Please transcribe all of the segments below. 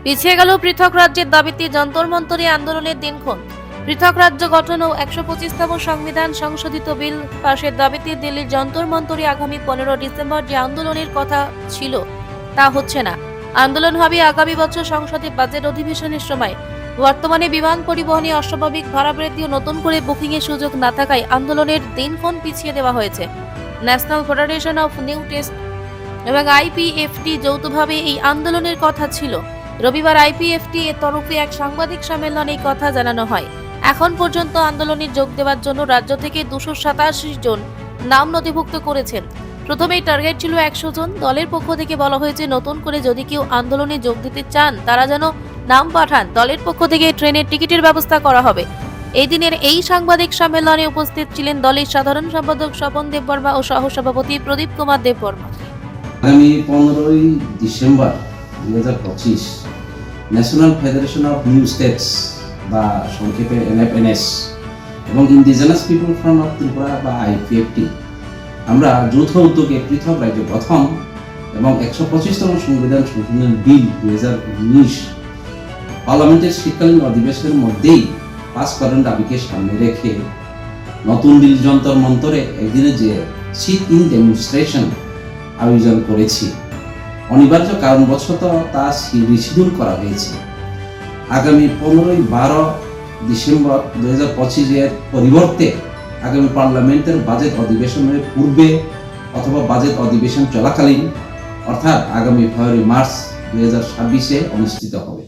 পিছিয়ে গেল পৃথক রাজ্যের দাবিতে যন্তর মন্তরে আন্দোলনের দিনক্ষণ। পৃথক রাজ্য গঠন ও ১২৫তম সংবিধান সংশোধিত বিল পাশের দাবিতে দিল্লির যন্তর মন্তরে আগামী ১৫ ডিসেম্বর যে আন্দোলনের কথা ছিল তা হচ্ছে না। আন্দোলন হবে আগামী বছর সংসদে বাজেট অধিবেশনের সময়। বর্তমানে বিমান পরিবহনে অস্বাভাবিক ভাড়া বৃদ্ধি ও নতুন করে বুকিংয়ের সুযোগ না থাকায় আন্দোলনের দিনক্ষণ পিছিয়ে দেওয়া হয়েছে। National federation of new test এবং আইপিএফটি যৌথভাবে এই আন্দোলনের কথা ছিল। রবিবার আইপিএফটি এর তরফে এক সাংবাদিক সম্মেলনে এই কথা জানানো হয়। এখন পর্যন্ত আন্দোলনে যোগ দেওয়ার জন্য রাজ্য থেকে ২৮৭ জন নাম নথিভুক্ত করেছেন। প্রথমেই টার্গেট ছিল ১০০ জন। দলের পক্ষ থেকে বলা হয়েছে নতুন করে যদি কেউ আন্দোলনে যোগ দিতে চান তারা যেন নাম পাঠান। দলের পক্ষ থেকে ট্রেনের টিকিটের ব্যবস্থা করা হবে। এই দিনের এই সাংবাদিক সম্মেলনে উপস্থিত ছিলেন দলের সাধারণ সম্পাদক স্বপন দেববর্মা ও সহসভাপতি প্রদীপ কুমার দেববর্মা। আগামী 15ই December 2025 national federation of new states বা সংক্ষেপে NFNS এবং indigenous people front of Tripura বা আইপিএফটি আমরা যৌথ উদ্যোগে পৃথক রাজ্য গঠন এবং ১২৫তম সংবিধান সংশোধন বিল 2019 পার্লামেন্টের শীতকালীন অধিবেশনের মধ্যেই পাস করার দাবিকে সামনে রেখে নতুন বিল যন্তর মন্তরে একদিনে যে সিট ইন ডেমনস্ট্রেশন আয়োজন করেছি। অনিবার্য কারণবশত তা রিশিডিউল করা হয়েছে। আগামী ১৫-১২ ডিসেম্বর 2025 এর পরিবর্তে আগামী পার্লামেন্টের বাজেট অধিবেশনের পূর্বে অথবা বাজেট অধিবেশন চলাকালীন অর্থাৎ আগামী ফেব্রুয়ারি-মার্চ 2026 অনুষ্ঠিত হবে।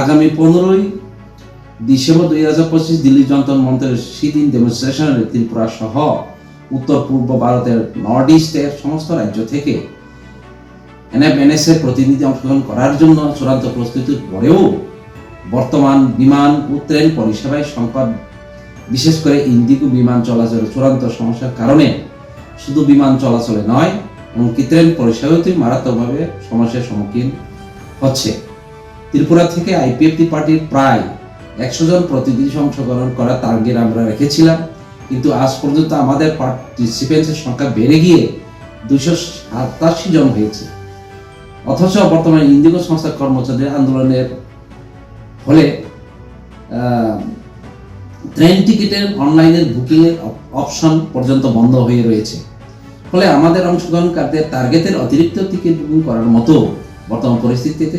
আগামী 15ই ডিসেম্বর 2025 দিল্লি যন্তর মন্তরের সিট ইন ডেমনস্ট্রেশনে ত্রিপুরা সহ উত্তর পূর্ব ভারতের নর্থ ইস্টের সমস্ত রাজ্য থেকে NFNS এর প্রতিনিধি অংশগ্রহণ করার জন্য চূড়ান্ত প্রস্তুতির পরেও বর্তমান বিমান ও ট্রেন পরিষেবায় সংকট, বিশেষ করে ইন্ডিগো বিমান চলাচলের চূড়ান্ত সমস্যার কারণে শুধু বিমান চলাচলে নয় এমনকি ট্রেন পরিষেবাতেই মারাত্মকভাবে সমস্যার সম্মুখীন হচ্ছে। ত্রিপুরা থেকে আইপিএফটি পার্টির প্রায় ১০০ জন প্রতিনিধি অংশগ্রহণ করার টার্গেট আমরা রেখেছিলাম, কিন্তু আজ পর্যন্ত আমাদের পার্টিসিপেন্টসের সংখ্যা বেড়ে গিয়ে ২৮৭ জন হয়েছে। অথচ বর্তমানে ইন্ডিগো সংস্থার কর্মচারীদের আন্দোলনের ফলে ট্রেন টিকিটের অনলাইনের বুকিংয়ের অপশন পর্যন্ত বন্ধ হয়ে রয়েছে। ফলে আমাদের অংশগ্রহণকারীদের টার্গেটের অতিরিক্ত টিকিট বুকিং করার মতো বর্তমান পরিস্থিতিতে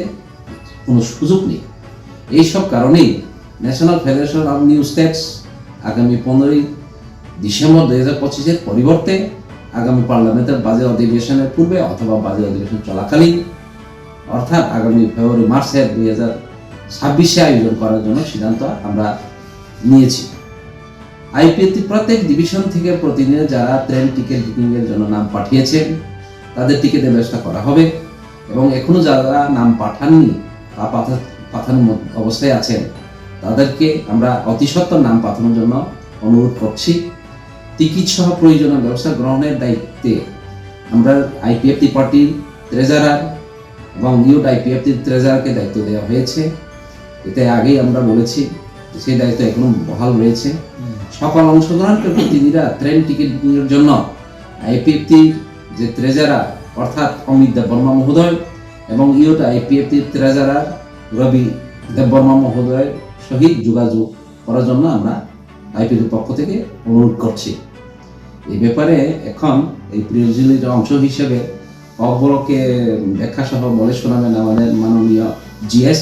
কোনো সুযোগ নেই। এইসব কারণেই national federation of new states আগামী 15ই ডিসেম্বর 2025 এর পরিবর্তে আগামী পার্লামেন্টের বাজেট অধিবেশনের পূর্বে অথবা বাজেট অধিবেশন চলাকালীন অর্থাৎ আগামী ফেব্রুয়ারি-মার্চের 2026 আয়োজন করার জন্য সিদ্ধান্ত আমরা নিয়েছি। আইপিএফটি প্রত্যেক ডিভিশন থেকে প্রতিদিন যারা ট্রেন টিকিট বুকিং এর জন্য নাম পাঠিয়েছেন তাদের টিকিটের ব্যবস্থা করা হবে এবং এখনো যারা নাম পাঠাননি বা পাঠানোর অবস্থায় আছেন তাদেরকে আমরা অতি সত্বর নাম পাঠানোর জন্য অনুরোধ করছি। টিকিট সহ প্রয়োজনীয় ব্যবস্থা গ্রহণের দায়িত্বে আমরা আইপিএফটি পার্টির ট্রেজারার এবং ইউথ আইপিএফটির ট্রেজারারকে দায়িত্ব দেওয়া হয়েছে। এতে আগেই আমরা বলেছি সেই দায়িত্ব এখনো বহাল রয়েছে। সকল অংশগ্রহণকারী প্রতিনিধিরা ট্রেন টিকিট বুকিংয়ের জন্য আইপিএফটির যে ট্রেজারার অর্থাৎ অমিত দেববর্মা মহোদয় এবং ইউথ আইপিএফটির ট্রেজারার রবি দেববর্মা মহোদয়ের সহিত যোগাযোগ করার জন্য আমরা আইপিএফটির পক্ষ থেকে অনুরোধ করছি। এই ব্যাপারে এখন এই প্রিজুলির অংশ হিসেবে অবলকে ব্যাখ্যা সহ বলে শোনাবেন আমাদের মাননীয় GS